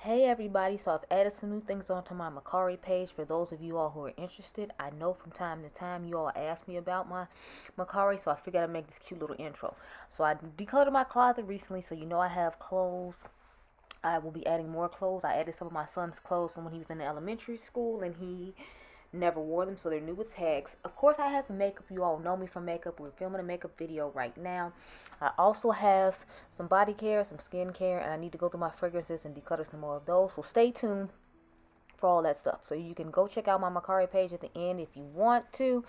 Hey everybody, so I've added some new things onto my Mercier page for those of you all who are interested. I know from time to time you all ask me about my Mercier, so I figured I'd make this cute little intro. So I decluttered my closet recently, so you know I have clothes. I will be adding more clothes. I added some of my son's clothes from when he was in elementary school and he never wore them, so they're new with tags. Of course, I have makeup. You all know me from makeup. We're filming a makeup video right now. I also have some body care, some skin care, and I need to go through my fragrances and declutter some more of those. So stay tuned for all that stuff. So you can go check out my Mercier page at the end if you want to.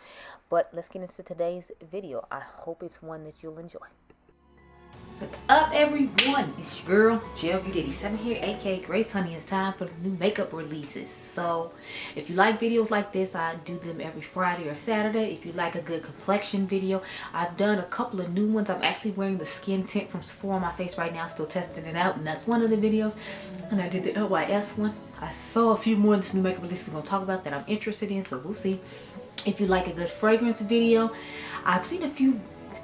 But let's get into today's video. I hope it's one that you'll enjoy. What's up, everyone? It's your girl, Gelbeauty-QM here, aka Grace Honey. It's time for the new makeup releases. So, if you like videos like this, I do them every Friday or Saturday. If you like a good complexion video, I've done a couple of new ones. I'm actually wearing the skin tint from Sephora on my face right now, still testing it out, and that's one of the videos. And I did the LYS one. I saw a few more of this new makeup release we're going to talk about that I'm interested in, so we'll see. If you like a good fragrance video, I've seen a few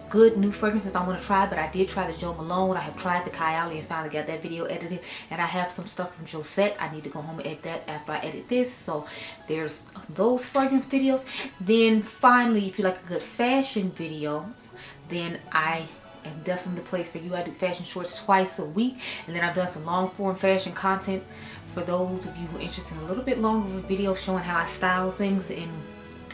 good new fragrances I want to try, but I did try the Jo Malone. I have tried the Kylie and finally got that video edited, and I have some stuff from Josette. I need to go home and edit that after I edit this. So there's those fragrance videos. Then finally, if you like a good fashion video, then I am definitely the place for you. I do fashion shorts twice a week, and then I've done some long form fashion content for those of you who are interested in a little bit longer videos showing how I style things and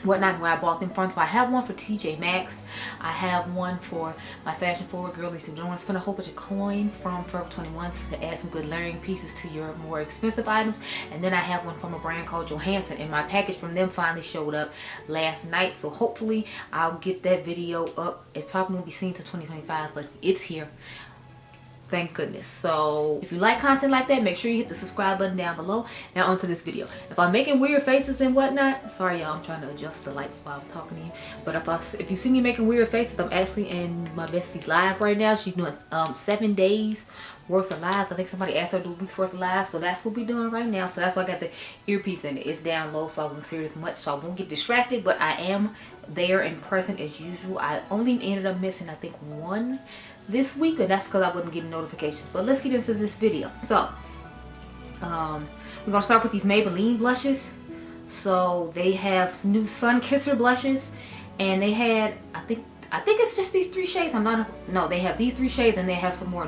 whatnot, where I bought them from. So I have one for TJ Maxx. I have one for my fashion forward girl Lisa. Don't want to spend a whole bunch of coin from Forever 21 to add some good layering pieces to your more expensive items. And then I have one from a brand called Johansson, and my package from them finally showed up last night. So hopefully I'll get that video up. It probably won't be seen till 2025, but it's here. Thank goodness. So if you like content like that, make sure you hit the subscribe button down below. Now onto this video. If I'm making weird faces and whatnot, sorry y'all, I'm trying to adjust the light while I'm talking to you. But if you see me making weird faces, I'm actually in my bestie's live right now. She's doing 7 days worth of lives. I think somebody asked her to do a week's worth of lives, so that's what we're doing right now. So that's why I got the earpiece in it. It's down low, so I won't hear it as much, so I won't get distracted. But I am there in person as usual. I only ended up missing, I think, one this week, and that's because I wasn't getting notifications. But let's get into this video. So we're gonna start with these Maybelline blushes. So they have new Sun Kisser blushes, and they had I think it's just these 3 shades. No, they have these 3 shades, and they have some more.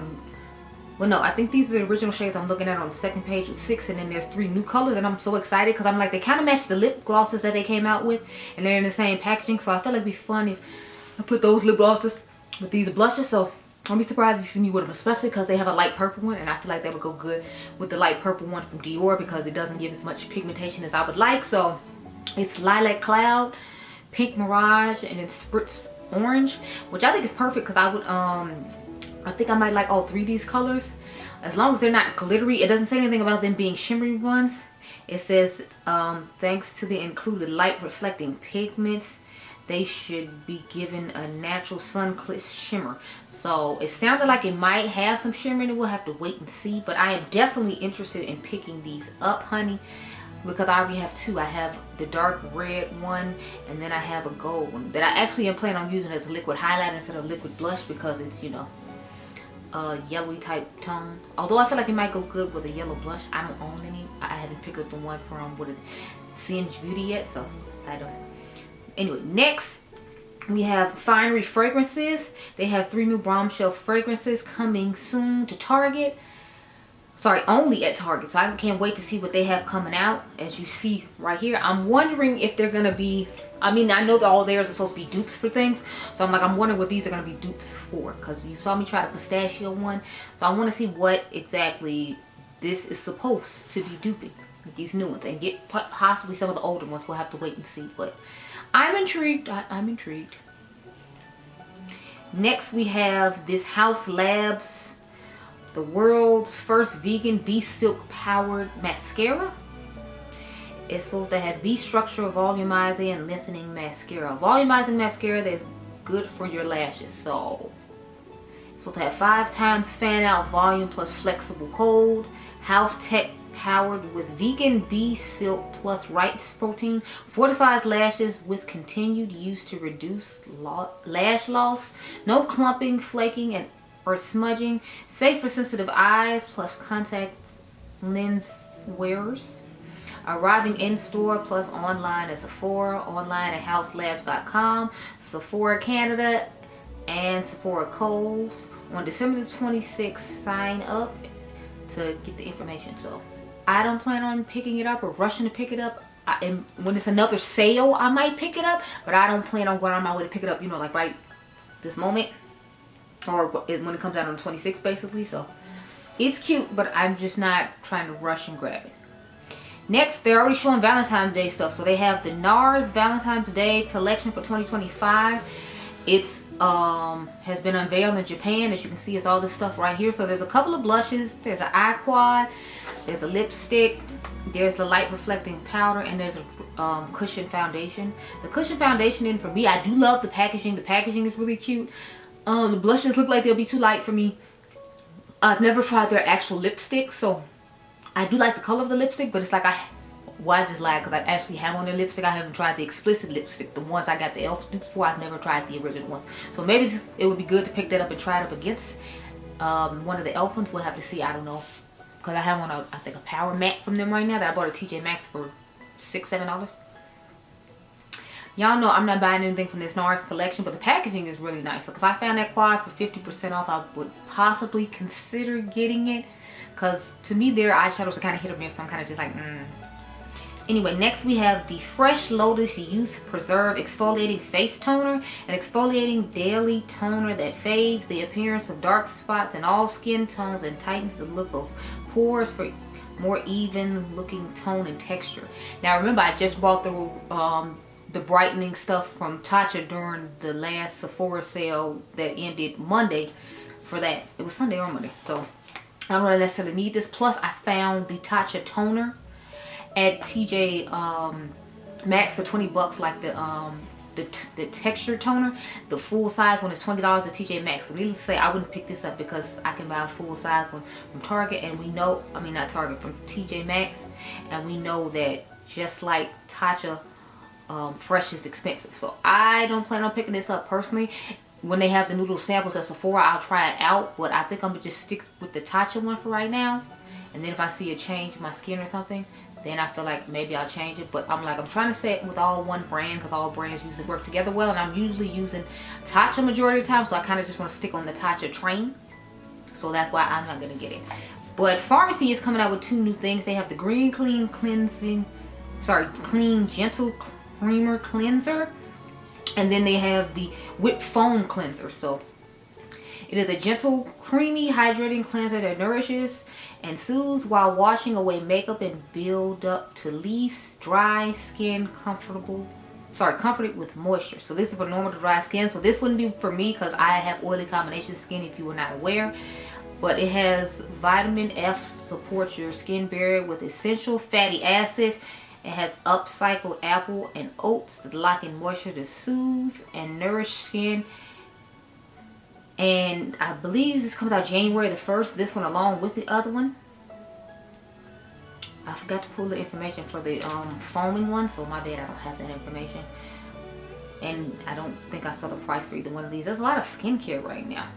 Well, no, I think these are the original shades I'm looking at on the second page with 6, and then there's 3 new colors, and I'm so excited because I'm like, they kind of match the lip glosses that they came out with, and they're in the same packaging. So I feel like it'd be fun if I put those lip glosses with these blushes. So I'll be surprised if you see me with them, especially because they have a light purple one, and I feel like that would go good with the light purple one from Dior because it doesn't give as much pigmentation as I would like. So it's Lilac Cloud, Pink Mirage, and then Spritz Orange, which I think is perfect because I would I think I might like all 3 of these colors as long as they're not glittery. It doesn't say anything about them being shimmery ones. It says thanks to the included light reflecting pigments, they should be given a natural sun-kissed shimmer. So it sounded like it might have some shimmer in it. We'll have to wait and see. But I am definitely interested in picking these up, honey, because I already have 2. I have the dark red one, and then I have a gold one that I actually am planning on using as a liquid highlighter instead of liquid blush because it's, you know, a yellowy type tone. Although I feel like it might go good with a yellow blush. I don't own any. I haven't picked up the one from Singe Beauty yet, so I don't know. Anyway, next we have Finery Fragrances. They have 3 new bombshell fragrances coming soon to Target. Sorry, only at Target. So I can't wait to see what they have coming out. As you see right here, I'm wondering if they're gonna be, I mean, I know that all theirs are supposed to be dupes for things, so I'm wondering what these are gonna be dupes for, because you saw me try the pistachio one, so I want to see what exactly this is supposed to be duping with these new ones, and get possibly some of the older ones. We'll have to wait and see, but I'm intrigued. I'm intrigued. Next we have this Haus Labs, the world's first vegan bee silk powered mascara. It's supposed to have bee structure, volumizing and lengthening mascara. Volumizing mascara that's good for your lashes. So it's supposed to have 5 times fan out volume plus flexible hold. Haus Tech powered with vegan bee silk plus rice protein, fortifies lashes with continued use to reduce lash loss, no clumping, flaking, or smudging, safe for sensitive eyes, plus contact lens wearers. Arriving in store plus online at Sephora, online at houselabs.com, Sephora Canada, and Sephora Kohl's on December the 26th. Sign up to get the information. So I don't plan on picking it up or rushing to pick it up. When it's another sale, I might pick it up, but I don't plan on going on my way to pick it up, you know, like right this moment, or when it comes out on the 26th, basically. So it's cute, but I'm just not trying to rush and grab it. Next, they're already showing Valentine's Day stuff. So they have the NARS Valentine's Day collection for 2025. It's has been unveiled in Japan. As you can see, it's all this stuff right here. So there's a couple of blushes. There's an eye quad. There's a lipstick. There's the light reflecting powder, and there's a cushion foundation. The cushion foundation, and for me, I do love the packaging. The packaging is really cute. The blushes look like they'll be too light for me. I've never tried their actual lipstick, so I do like the color of the lipstick, but it's like I just lied because I actually have on their lipstick. I haven't tried the explicit lipstick, the ones I got the elf dupes for. I've never tried the original ones, so maybe it would be good to pick that up and try it up against one of the elf ones. We'll have to see. I don't know, because I have on I think a power matte from them right now that I bought at TJ Maxx for $6-7. Y'all know I'm not buying anything from this NARS collection, but the packaging is really nice. So if I found that quad for 50% off, I would possibly consider getting it. Because to me, their eyeshadows are kind of hit or miss, so I'm kind of just like, Anyway, next we have the Fresh Lotus Youth Preserve Exfoliating Face Toner. An exfoliating daily toner that fades the appearance of dark spots in all skin tones and tightens the look of pores for more even looking tone and texture. Now remember, I just bought the brightening stuff from Tatcha during the last Sephora sale that ended Monday for that. It was Sunday or Monday, so I don't really necessarily need this. Plus, I found the Tatcha toner at TJ Maxx for $20, like the texture toner. The full size one is $20 at TJ Maxx. So needless to say, I wouldn't pick this up because I can buy a full size one from Target, and we know, I mean not Target, from TJ Maxx, and we know that just like Tatcha, Fresh is expensive. So I don't plan on picking this up personally. When they have the noodle samples at Sephora, I'll try it out, but I think I'm gonna just stick with the Tatcha one for right now. And then if I see a change in my skin or something, then I feel like maybe I'll change it. But I'm trying to stay with all one brand because all brands usually work together well, and I'm usually using Tatcha majority of the time, so I kind of just want to stick on the Tatcha train. So that's why I'm not gonna get it. But Pharmacy is coming out with 2 new things. They have the Clean Gentle Creamer Cleanser, and then they have the Whipped Foam Cleanser. So it is a gentle, creamy, hydrating cleanser that nourishes and soothes while washing away makeup and build up to leave dry skin comforted with moisture. So this is for normal to dry skin. So this wouldn't be for me because I have oily combination skin, if you were not aware. But it has vitamin F, supports your skin barrier with essential fatty acids. It has upcycled apple and oats that lock in moisture to soothe and nourish skin. And I believe this comes out January the 1st. This one along with the other one. I forgot to pull the information for the foaming one, so my bad, I don't have that information. And I don't think I saw the price for either one of these. There's a lot of skincare right now.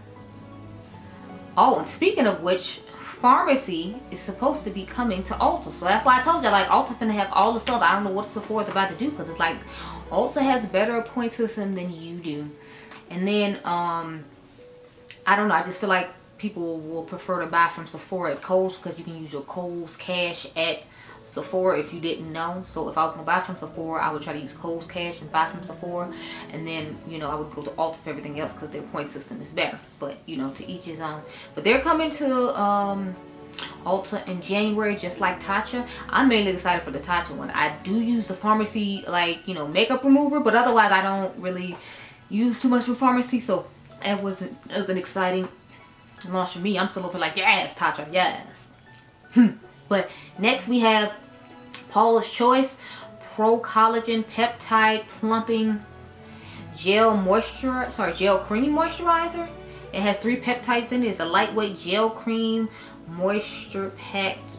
Oh, and speaking of which, Pharmacy is supposed to be coming to Ulta. So that's why I told you, like, Ulta finna have all the stuff. I don't know what Sephora's about to do, because it's like Ulta has a better point system than you do. And then I don't know, I just feel like people will prefer to buy from Sephora at Kohl's because you can use your Kohl's Cash at Sephora if you didn't know. So if I was going to buy from Sephora, I would try to use Kohl's Cash and buy from Sephora. And then, you know, I would go to Ulta for everything else because their point system is better. But, you know, to each his own. But they're coming to Ulta in January, just like Tatcha. I'm mainly excited for the Tatcha one. I do use the Pharmacy, like, you know, makeup remover. But otherwise, I don't really use too much from Pharmacy. So it was an exciting launch for me. I'm still over like, yes, Tatcha, yes. But next we have Paula's Choice Pro Collagen Peptide Plumping Gel Cream Moisturizer. It has 3 peptides in it. It's a lightweight gel cream moisture packed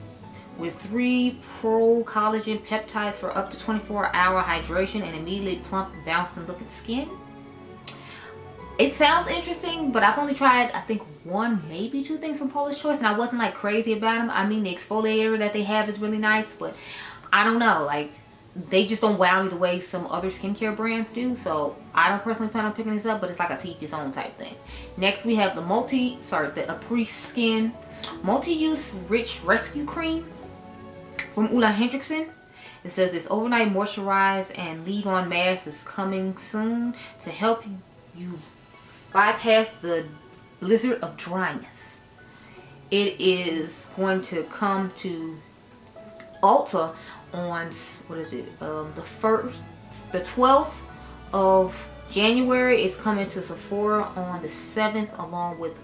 with 3 pro collagen peptides for up to 24-hour hydration and immediately plump, bouncing looking skin. It sounds interesting, but I've only tried, I think, one, maybe two things from Paula's Choice, and I wasn't like crazy about them. I mean, the exfoliator that they have is really nice, but I don't know, like, they just don't wow me the way some other skincare brands do. So I don't personally plan on picking this up, but it's like a teach its own type thing. Next we have the Apres Skin Multi-Use Rich Rescue Cream from Ulla Hendrickson. It says this overnight moisturize and leave-on mask is coming soon to help you bypass the blizzard of dryness. It is going to come to Ulta on, what is it, the 12th of January. It's coming to Sephora on the 7th along with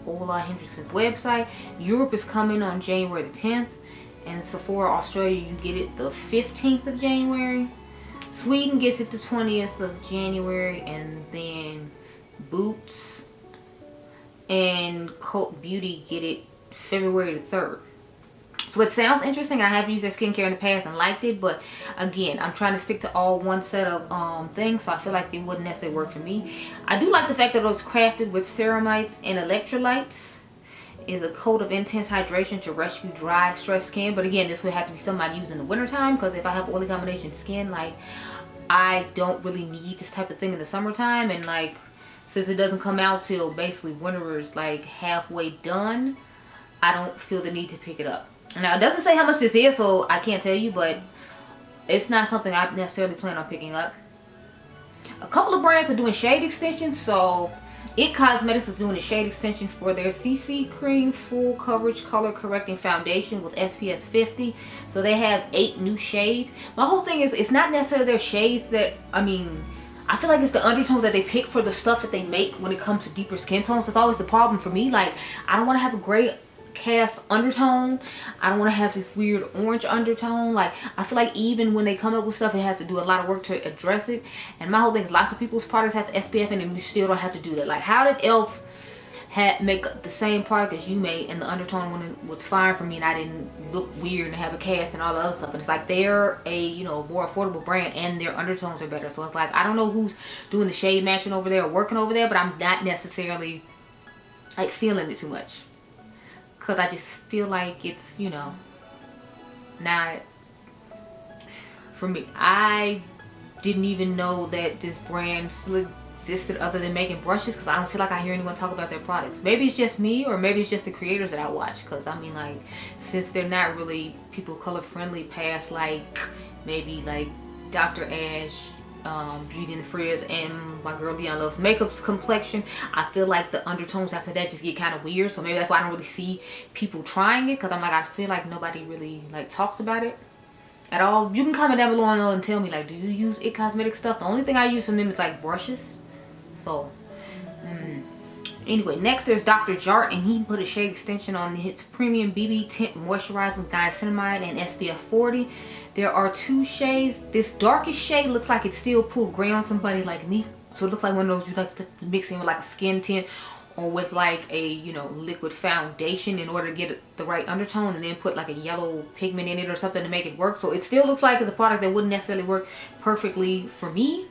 Ulla Hendrickson's website. Europe is coming on January the 10th, and Sephora Australia, you get it the 15th of January. Sweden gets it the 20th of January, and then Boots and Cult Beauty get it February the 3rd. So it sounds interesting. I have used their skincare in the past and liked it, but again, I'm trying to stick to all one set of things, so I feel like they wouldn't necessarily work for me. I do like the fact that it was crafted with ceramides and electrolytes. Is a coat of intense hydration to rescue dry, stressed skin. But again, this would have to be something I use in the wintertime, because if I have oily combination skin, like, I don't really need this type of thing in the summertime. And like, since it doesn't come out till basically winter is like halfway done, I don't feel the need to pick it up. Now, it doesn't say how much this is, so I can't tell you, but it's not something I necessarily plan on picking up. A couple of brands are doing shade extensions. So It Cosmetics is doing a shade extension for their CC Cream Full Coverage Color Correcting Foundation with SPF 50. So they have 8 new shades. My whole thing is, it's not necessarily their shades that, I mean, I feel like it's the undertones that they pick for the stuff that they make when it comes to deeper skin tones. That's always the problem for me. Like, I don't want to have a gray cast undertone. I don't want to have this weird orange undertone. Like, I feel like even when they come up with stuff, it has to do a lot of work to address it. And my whole thing is, lots of people's products have the SPF in, and you still don't have to do that. Like, how did e.l.f. make the same product as you made and the undertone when it was fine for me, and I didn't look weird and have a cast and all the other stuff? And it's like, they're a, you know, more affordable brand, and their undertones are better. So it's like, I don't know who's doing the shade matching over there or working over there, but I'm not necessarily like feeling it too much, because I just feel like it's, you know, not for me. I didn't even know that this brand still existed other than making brushes, because I don't feel like I hear anyone talk about their products. Maybe it's just me, or maybe it's just the creators that I watch, because I mean, like, since they're not really people color friendly past like maybe like Dr. Ash, Beauty and the Frizz, and my girl Dionluvsmakeup's complexion, I feel like the undertones after that just get kind of weird. So maybe that's why I don't really see people trying it, because I'm like, I feel like nobody really like talks about it at all. You can comment down below and tell me, like, do you use It Cosmetics stuff? The only thing I use from them is like brushes. So anyway, next there's Dr. Jart, and he put a shade extension on his premium BB tint moisturizer with niacinamide and SPF 40. There are 2 shades. This darkest shade looks like it still pulled gray on somebody like me. So it looks like one of those you like to mix in with like a skin tint or with like a, you know, liquid foundation in order to get the right undertone, and then put like a yellow pigment in it or something to make it work. So it still looks like it's a product that wouldn't necessarily work perfectly for me.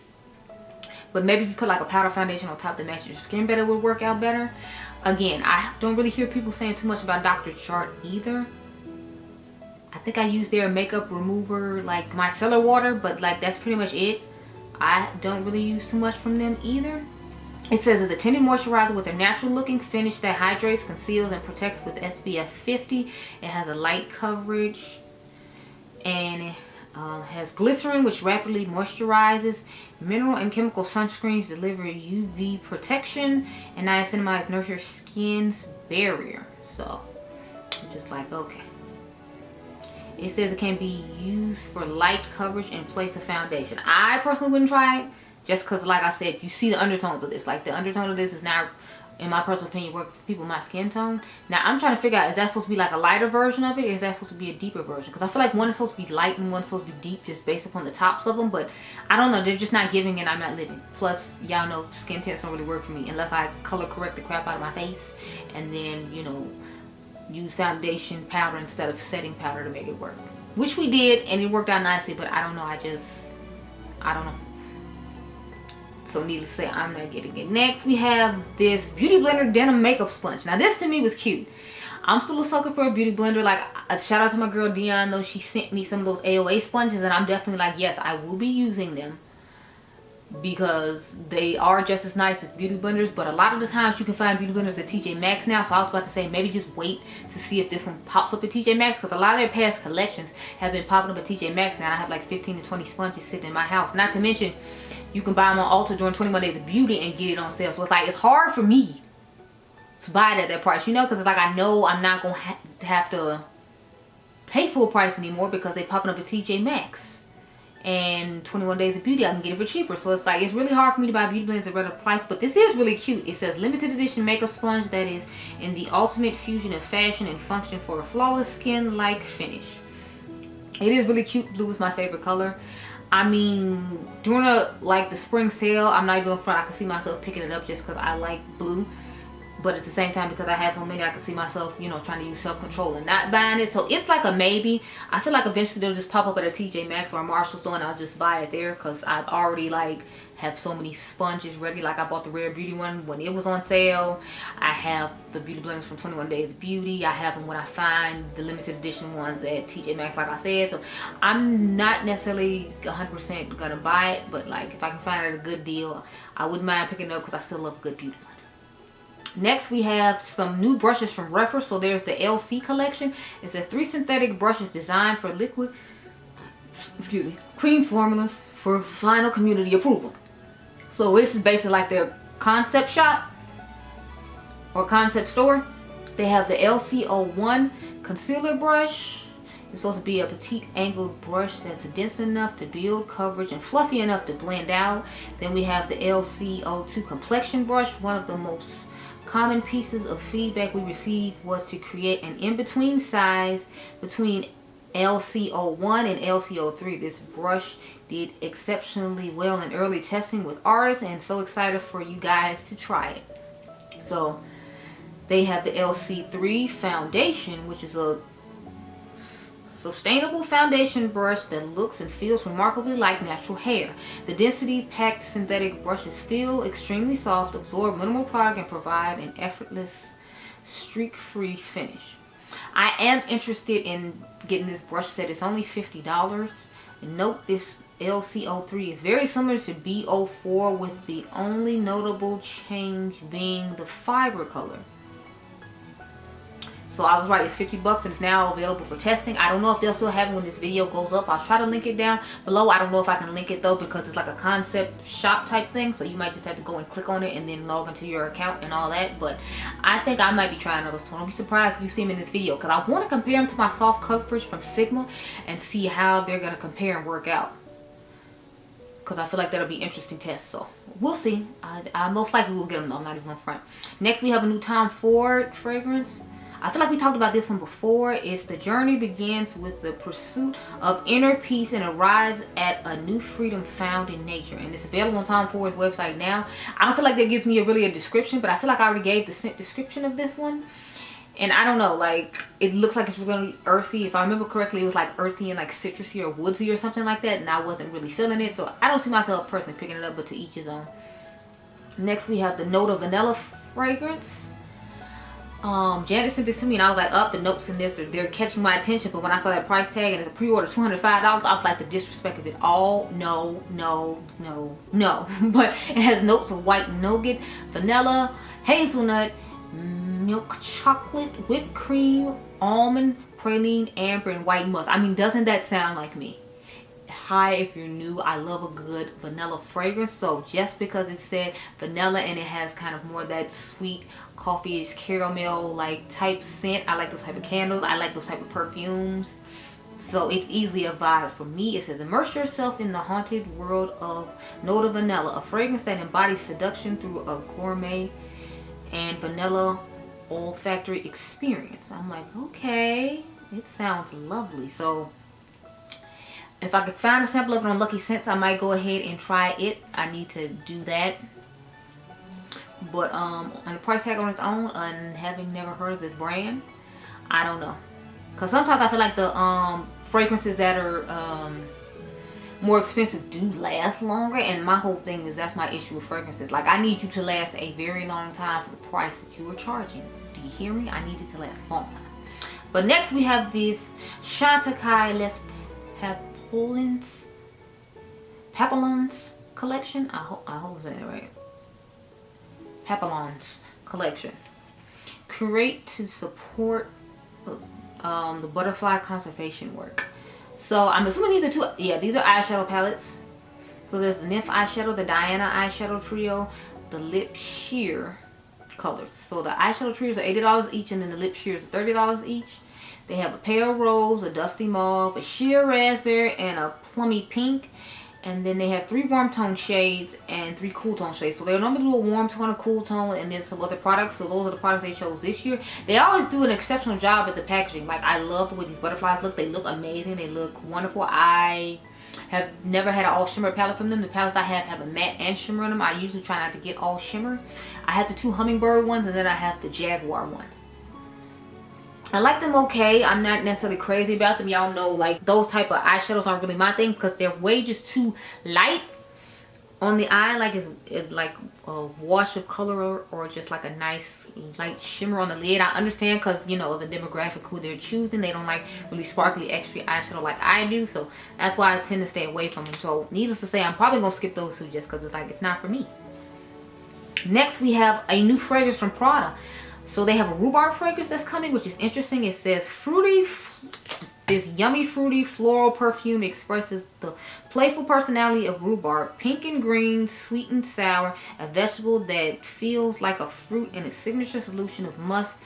But maybe if you put like a powder foundation on top that matches your skin better, would work out better. Again, I don't really hear people saying too much about Dr. Jart either. I think I use their makeup remover, like micellar water, but like that's pretty much it. I don't really use too much from them either. It says it's a tinted moisturizer with a natural looking finish that hydrates, conceals, and protects with SPF 50. It has a light coverage, and it has glycerin, which rapidly moisturizes. Mineral and chemical sunscreens deliver UV protection, and niacinamide nurtures skin's barrier. So I'm just like, okay. It says it can be used for light coverage in place of foundation. I personally wouldn't try it, just because, like I said, you see the undertones of this. Like, the undertone of this is not, in my personal opinion, work for people my skin tone. Now, I'm trying to figure out, is that supposed to be like a lighter version of it, or is that supposed to be a deeper version? Because I feel like one is supposed to be light and one's supposed to be deep, just based upon the tops of them. But I don't know. They're just not giving, and I'm not living. Plus, y'all know skin tints don't really work for me unless I color correct the crap out of my face, and then, you know, use foundation powder instead of setting powder to make it work, which we did, and it worked out nicely. But I don't know, I don't know. So needless to say, I'm not getting it. Next, we have this Beauty Blender Denim Makeup Sponge. Now this to me was cute. I'm still a sucker for a beauty blender. Like, a shout out to my girl Dion, though. She sent me some of those AOA sponges, and I'm definitely like, yes, I will be using them, because they are just as nice as beauty blenders. But a lot of the times you can find beauty blenders at TJ Maxx now. So I was about to say, maybe just wait to see if this one pops up at TJ Maxx, because a lot of their past collections have been popping up at TJ Maxx now. I have like 15 to 20 sponges sitting in my house. Not to mention, you can buy them on Ulta during 21 Days of Beauty and get it on sale. So it's like, it's hard for me to buy it at that price, you know, because it's like, I know I'm not going to have to pay full price anymore, because they popping up at TJ Maxx. And 21 Days of Beauty, I can get it for cheaper. So it's like, it's really hard for me to buy beauty blends at a regular price. But this is really cute. It says limited edition makeup sponge that is in the ultimate fusion of fashion and function for a flawless skin-like finish. It is really cute. Blue is my favorite color. I mean, during the spring sale, I'm not even in front. I can see myself picking it up just because I like blue. But at the same time, because I have so many, I can see myself, you know, trying to use self-control and not buying it. So it's like a maybe. I feel like eventually they'll just pop up at a TJ Maxx or a Marshall store, and I'll just buy it there, because I've already like have so many sponges ready. Like, I bought the Rare Beauty one when it was on sale. I have the beauty blenders from 21 Days of Beauty. I have them when I find the limited edition ones at TJ Maxx, like I said. So I'm not necessarily 100% gonna buy it, but like, if I can find it at a good deal, I wouldn't mind picking it up, because I still love a good beauty blender. Next, we have some new brushes from Refer. So there's the LC collection. It says 3 synthetic brushes designed for liquid, cream formulas for final community approval. So this is basically like their concept shop or concept store. They have the LC01 concealer brush. It's supposed to be a petite angled brush that's dense enough to build coverage and fluffy enough to blend out. Then we have the LC02 complexion brush. One of the most common pieces of feedback we received was to create an in-between size between LC01 and LC03. This brush did exceptionally well in early testing with artists, and so excited for you guys to try it. So they have the LC3 foundation, which is a sustainable foundation brush that looks and feels remarkably like natural hair. The density-packed synthetic brushes feel extremely soft, absorb minimal product, and provide an effortless, streak-free finish. I am interested in getting this brush set. It's only $50. And note, this LC03 is very similar to B04, with the only notable change being the fiber color. So I was right, it's $50 and it's now available for testing. I don't know if they'll still have it when this video goes up. I'll try to link it down below. I don't know if I can link it though, because it's like a concept shop type thing. So you might just have to go and click on it and then log into your account and all that. But I think I might be trying those two. Don't be surprised if you see them in this video, because I want to compare them to my soft coverage from Sigma and see how they're going to compare and work out, because I feel like that'll be interesting test. So we'll see. I most likely will get them though. I'm not even on front. Next, we have a new Tom Ford fragrance. I feel like we talked about this one before. It's the journey begins with the pursuit of inner peace and arrives at a new freedom found in nature. And it's available on Tom Ford's website now. I don't feel like that gives me a description, but I feel like I already gave the scent description of this one. And I don't know, like, it looks like it's really earthy. If I remember correctly, it was like earthy and like citrusy or woodsy or something like that. And I wasn't really feeling it. So I don't see myself personally picking it up, but to each his own. Next, we have the Note of Vanilla fragrance. Janet sent this to me and I was like, the notes in this they're catching my attention. But when I saw that price tag and it's a pre-order $205, I was like, the disrespect of it all. No. But it has notes of white nougat, vanilla, hazelnut, milk chocolate, whipped cream, almond, praline, amber, and white musk. I mean, doesn't that sound like me? Hi, if you're new, I love a good vanilla fragrance. So just because it said vanilla and it has kind of more that sweet coffee-ish caramel like type scent, I like those type of candles, I like those type of perfumes, so it's easily a vibe for me. It says, immerse yourself in the haunted world of Note of Vanilla, a fragrance that embodies seduction through a gourmet and vanilla olfactory experience. I'm like, okay, it sounds lovely. So if I could find a sample of it on Lucky Scents, I might go ahead and try it. I need to do that. But on the price tag on its own, and having never heard of this brand, I don't know. Because sometimes I feel like the fragrances that are more expensive do last longer, and my whole thing is that's my issue with fragrances. Like, I need you to last a very long time for the price that you are charging. Do you hear me? I need it to last a long time. But next we have this Chantecaille Les Papillons collection. I hope I'm saying it right. Papillons collection. Curate to support the butterfly conservation work. So I'm assuming these are two. Yeah, these are eyeshadow palettes. So there's the Snif eyeshadow, the Diana eyeshadow trio, the lip sheer colors. So the eyeshadow trios are $80 each, and then the lip sheers are $30 each. They have a pale rose, a dusty mauve, a sheer raspberry, and a plummy pink. And then they have 3 warm tone shades and 3 cool tone shades. So they'll normally do a warm tone, a cool tone, and then some other products. So those are the products they chose this year. They always do an exceptional job at the packaging. Like, I love the way these butterflies look. They look amazing. They look wonderful. I have never had an all shimmer palette from them. The palettes I have a matte and shimmer in them. I usually try not to get all shimmer. I have the 2 hummingbird ones, and then I have the jaguar one. I like them okay. I'm not necessarily crazy about them. Y'all know, like, those type of eyeshadows aren't really my thing because they're way just too light on the eye. Like, it's like a wash of color or just like a nice light shimmer on the lid. I understand because, you know, the demographic who they're choosing. They don't like really sparkly extra eyeshadow like I do. So that's why I tend to stay away from them. So needless to say, I'm probably going to skip those two just because it's like, it's not for me. Next, we have a new fragrance from Prada. So they have a rhubarb fragrance that's coming, which is interesting. It says this yummy fruity floral perfume expresses the playful personality of rhubarb. Pink and green, sweet and sour, a vegetable that feels like a fruit, and a signature solution of musk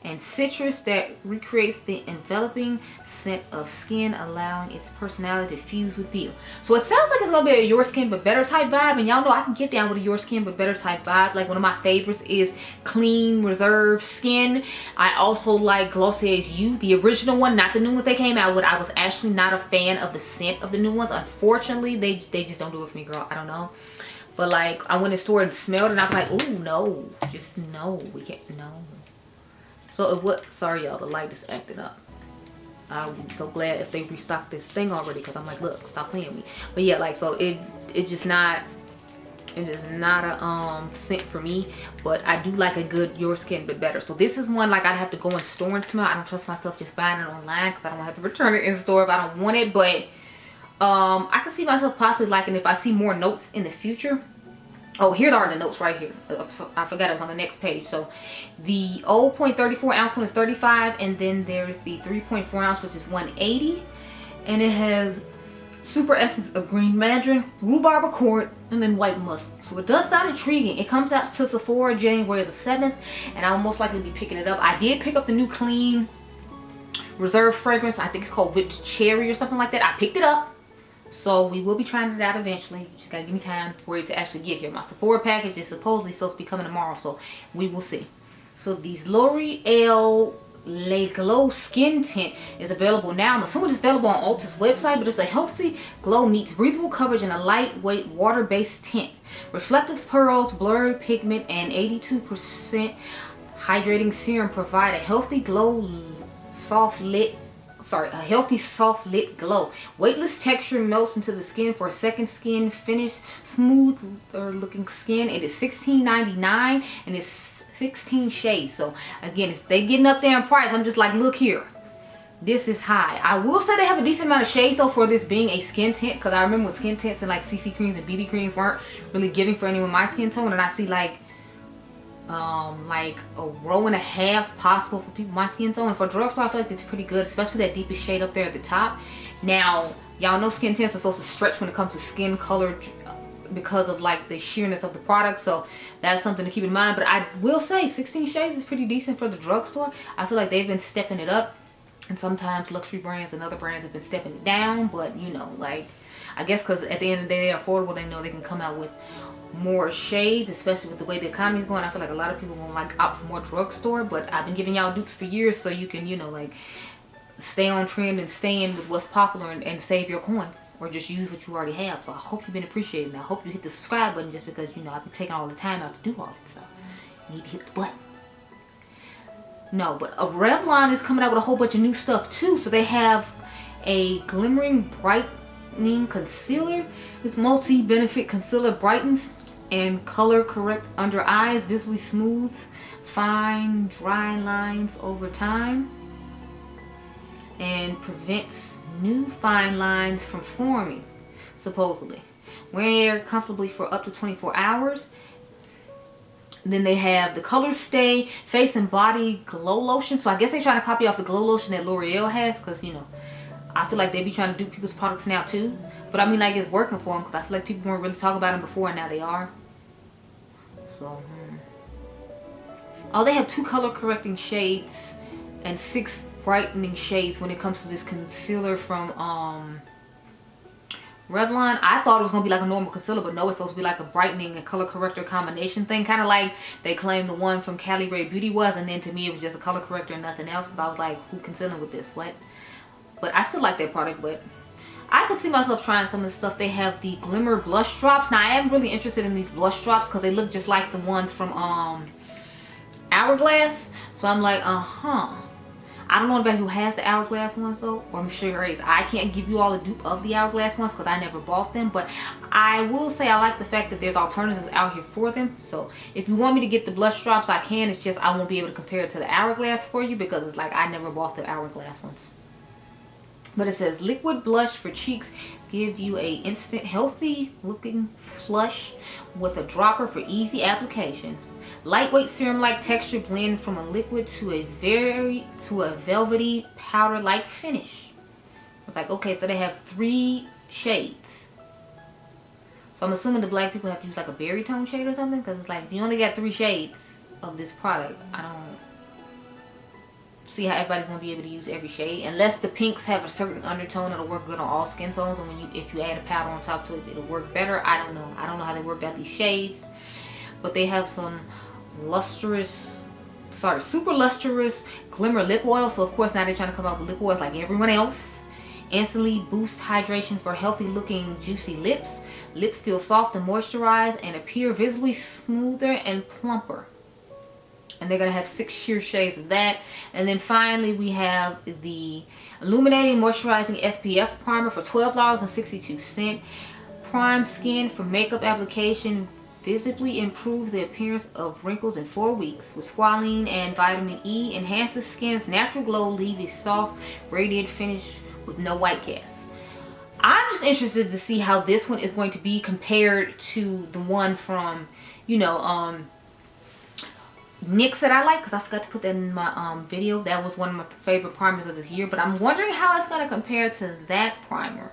and citrus that recreates the enveloping scent of skin, allowing its personality to fuse with you. So it sounds like it's gonna be a Your Skin But Better type vibe, and y'all know I can get down with a Your Skin But Better type vibe. Like, one of my favorites is Clean Reserve Skin. I also like Glossier's You, the original one, not the new ones they came out with. I was actually not a fan of the scent of the new ones. Unfortunately, they just don't do it for me, girl. I don't know. But like, I went in the store and smelled it, and I was like, ooh, no, just no, we can't, no. So it would, sorry y'all, the light is acting up. I'm so glad if they restock this thing already, because I'm like, look, stop playing with me. But yeah, like, so it's just not, it is not a scent for me. But I do like a good Your Skin But Better. So this is one like I'd have to go in store and smell. I don't trust myself just buying it online because I don't have to return it in store if I don't want it. But I can see myself possibly liking it if I see more notes in the future. Oh, here are the notes right here. I forgot it was on the next page. So the 0.34 ounce one is $35, and then there's the 3.4 ounce, which is $180, and it has super essence of green mandarin, rhubarb accord, and then white musk. So it does sound intriguing. It comes out to Sephora January the 7th, and I'll most likely be picking it up. I did pick up the new Clean Reserve fragrance. I think it's called Whipped Cherry or something like that. I picked it up. So we will be trying it out eventually. You just gotta give me time for it to actually get here. My Sephora package is supposedly supposed to be coming tomorrow, so we will see. So these L'Oreal Le Glow Skin Tint is available now. I'm assuming it's available on Ulta's website, but it's a healthy glow meets breathable coverage and a lightweight water-based tint. Reflective pearls, blurry pigment, and 82% hydrating serum provide a healthy glow, a healthy soft lit glow. Weightless texture melts into the skin for a second skin finish, smoother looking skin. It is $16.99 and it's 16 shades. So again, if they getting up there in price, I'm just like, look here, this is high. I will say they have a decent amount of shades though for this being a skin tint, because I remember when skin tints and like CC creams and BB creams weren't really giving for anyone my skin tone, and I see like a row and a half possible for people my skin tone. And for drugstore, I feel like it's pretty good, especially that deepest shade up there at the top. Now, y'all know skin tints are supposed to stretch when it comes to skin color because of like the sheerness of the product, so that's something to keep in mind. But I will say 16 shades is pretty decent for the drugstore. I feel like they've been stepping it up, and sometimes luxury brands and other brands have been stepping it down. But you know, like, I guess because at the end of the day they're affordable, they know they can come out with more shades, especially with the way the economy is going. I feel like a lot of people won't like opt for more drugstore, but I've been giving y'all dupes for years so you can, you know, like stay on trend and stay in with what's popular and save your coin, or just use what you already have. So I hope you've been appreciating. I hope you hit the subscribe button, just because, you know, I've been taking all the time out to do all that stuff. You need to hit the button. No, but Revlon is coming out with a whole bunch of new stuff too. So they have a glimmering bright brightening concealer. This multi-benefit concealer brightens and color corrects under eyes, visibly smooths fine dry lines over time, and prevents new fine lines from forming, supposedly. Wear comfortably for up to 24 hours. Then they have the Color Stay Face and Body Glow Lotion. So I guess they're trying to copy off the glow lotion that L'Oreal has, because, you know, I feel like they be trying to do people's products now too. But I mean, like, it's working for them, because I feel like people weren't really talking about them before, and now they are. So, oh, they have 2 color correcting shades and 6 brightening shades when it comes to this concealer from Revlon. I thought it was gonna be like a normal concealer, but no, it's supposed to be like a brightening and color corrector combination thing, kind of like they claimed the one from Cali Ray Beauty was, and then to me it was just a color corrector and nothing else, because I was like, who concealing with this? What? But I still like that product. But I could see myself trying some of the stuff. They have the Glimmer blush drops. Now I am really interested in these blush drops because they look just like the ones from Hourglass. So I'm like, I don't know anybody who has the Hourglass ones though, or I'm sure there is. I can't give you all a dupe of the Hourglass ones because I never bought them, but I will say I like the fact that there's alternatives out here for them. So if you want me to get the blush drops, I can. It's just I won't be able to compare it to the Hourglass for you, because it's like I never bought the Hourglass ones. But it says liquid blush for cheeks, give you a instant healthy looking flush with a dropper for easy application. Lightweight serum-like texture blend from a liquid to a velvety powder-like finish. It's like, okay, so they have 3 shades. So I'm assuming the black people have to use like a berry tone shade or something, because it's like if you only got 3 shades of this product, I don't see how everybody's gonna be able to use every shade, unless the pinks have a certain undertone. It'll work good on all skin tones, and if you add a powder on top to it, it'll work better. I don't know how they worked out these shades. But they have some super lustrous glimmer lip oil. So of course now they're trying to come out with lip oils like everyone else. Instantly boost hydration for healthy looking juicy lips. Lips feel soft and moisturized and appear visibly smoother and plumper. And they're going to have 6 sheer shades of that. And then finally we have the Illuminating Moisturizing SPF Primer for $12.62. Prime skin for makeup application. Visibly improves the appearance of wrinkles in 4 weeks. With squalene and vitamin E. Enhances skin's natural glow. Leave a soft, radiant finish with no white cast. I'm just interested to see how this one is going to be compared to the one from, you know, NYX that I like, because I forgot to put that in my video. That was one of my favorite primers of this year, but I'm wondering how it's going to compare to that primer.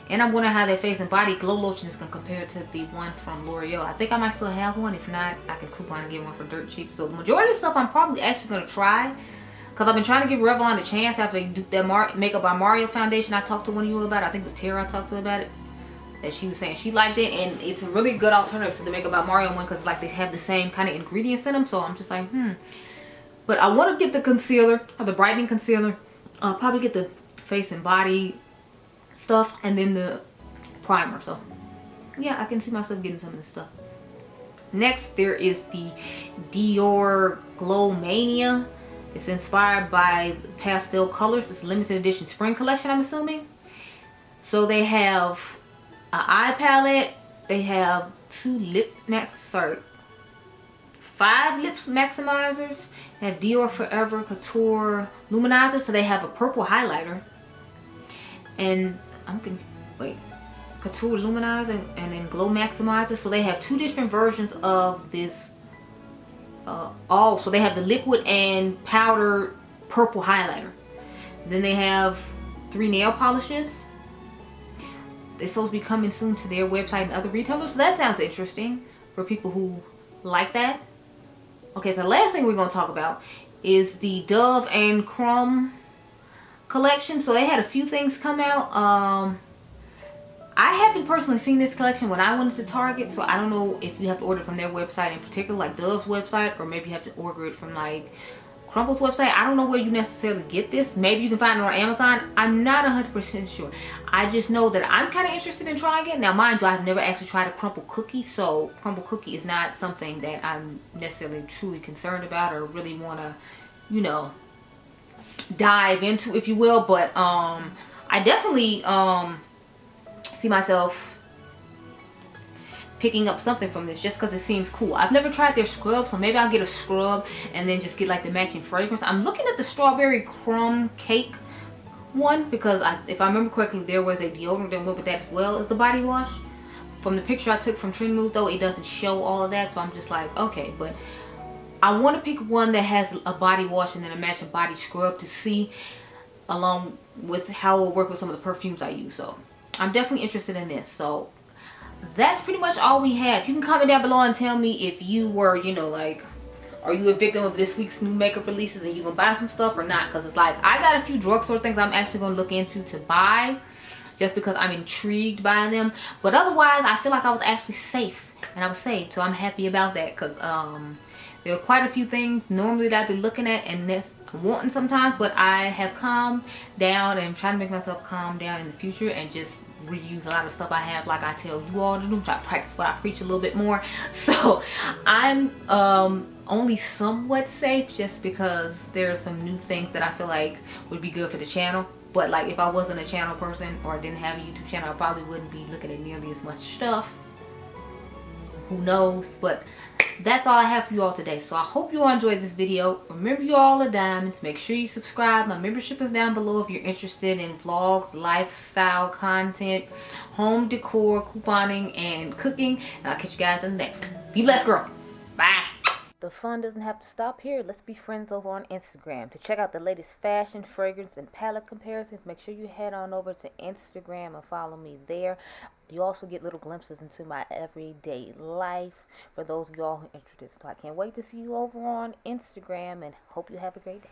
And I'm wondering how their face and body glow lotion is going to compare to the one from L'Oreal. I think I might still have one. If not, I can coupon and get one for dirt cheap. So the majority of the stuff I'm probably actually going to try, because I've been trying to give Revlon a chance after they do that Makeup by Mario foundation I talked to one of you about. I think it was Tara I talked to about it. That she was saying she liked it, and it's a really good alternative to the Makeup by Mario one, because like they have the same kind of ingredients in them. So I'm just like, But I want to get the concealer, or the brightening concealer. I'll probably get the face and body stuff, and then the primer. So yeah, I can see myself getting some of this stuff. Next, there is the Dior Glow Mania. It's inspired by pastel colors. It's a limited edition spring collection, I'm assuming. So they have an eye palette. They have 5 lips maximizers. They have Dior Forever Couture Luminizer. So they have a purple highlighter. And Couture Luminizer and then Glow Maximizer. So they have 2 different versions of this. So they have the liquid and powder purple highlighter. Then they have 3 nail polishes. They're supposed to be coming soon to their website and other retailers. So that sounds interesting for people who like that. Okay, so the last thing we're going to talk about is the Dove and Crumb collection. So they had a few things come out. I haven't personally seen this collection when I went to Target, so I don't know if you have to order from their website in particular, like Dove's website, or maybe you have to order it from like Crumble's website. I don't know where you necessarily get this. Maybe you can find it on Amazon. I'm not 100% sure. I just know that I'm kind of interested in trying it. Now, mind you, I've never actually tried a crumble cookie, so crumble cookie is not something that I'm necessarily truly concerned about or really want to, you know, dive into, if you will. But I definitely see myself picking up something from this just because it seems cool. I've never tried their scrub, so maybe I'll get a scrub and then just get like the matching fragrance. I'm looking at the strawberry crumb cake one because if I remember correctly, there was a deodorant that went with that as well as the body wash. From the picture I took from Trend Move though, it doesn't show all of that, so I'm just like, okay. But I want to pick one that has a body wash and then a matching body scrub to see along with how it will work with some of the perfumes I use. So I'm definitely interested in this. So that's pretty much all we have. You can comment down below and tell me if you were, you know, like, are you a victim of this week's new makeup releases and you gonna buy some stuff or not? Because it's like, I got a few drugstore things I'm actually gonna look into to buy just because I'm intrigued by them. But otherwise, I feel like I was actually safe and I was saved. So I'm happy about that because there are quite a few things normally that I'd be looking at and that's wanting sometimes, but I have calmed down and I'm trying to make myself calm down in the future and just reuse a lot of stuff I have, like I tell you all to do. Try to practice what I preach a little bit more. So I'm only somewhat safe just because there are some new things that I feel like would be good for the channel. But like if I wasn't a channel person or didn't have a YouTube channel, I probably wouldn't be looking at nearly as much stuff. Who knows? But that's all I have for you all today. So I hope you all enjoyed this video. Remember, you all are diamonds. Make sure you subscribe. My membership is down below if you're interested in vlogs, lifestyle content, home decor, couponing, and cooking. And I'll catch you guys in the next one. Be blessed, girl. Bye. The fun doesn't have to stop here. Let's be friends over on Instagram. To check out the latest fashion, fragrance, and palette comparisons, make sure you head on over to Instagram and follow me there. You also get little glimpses into my everyday life for those of y'all who are interested. So I can't wait to see you over on Instagram and hope you have a great day.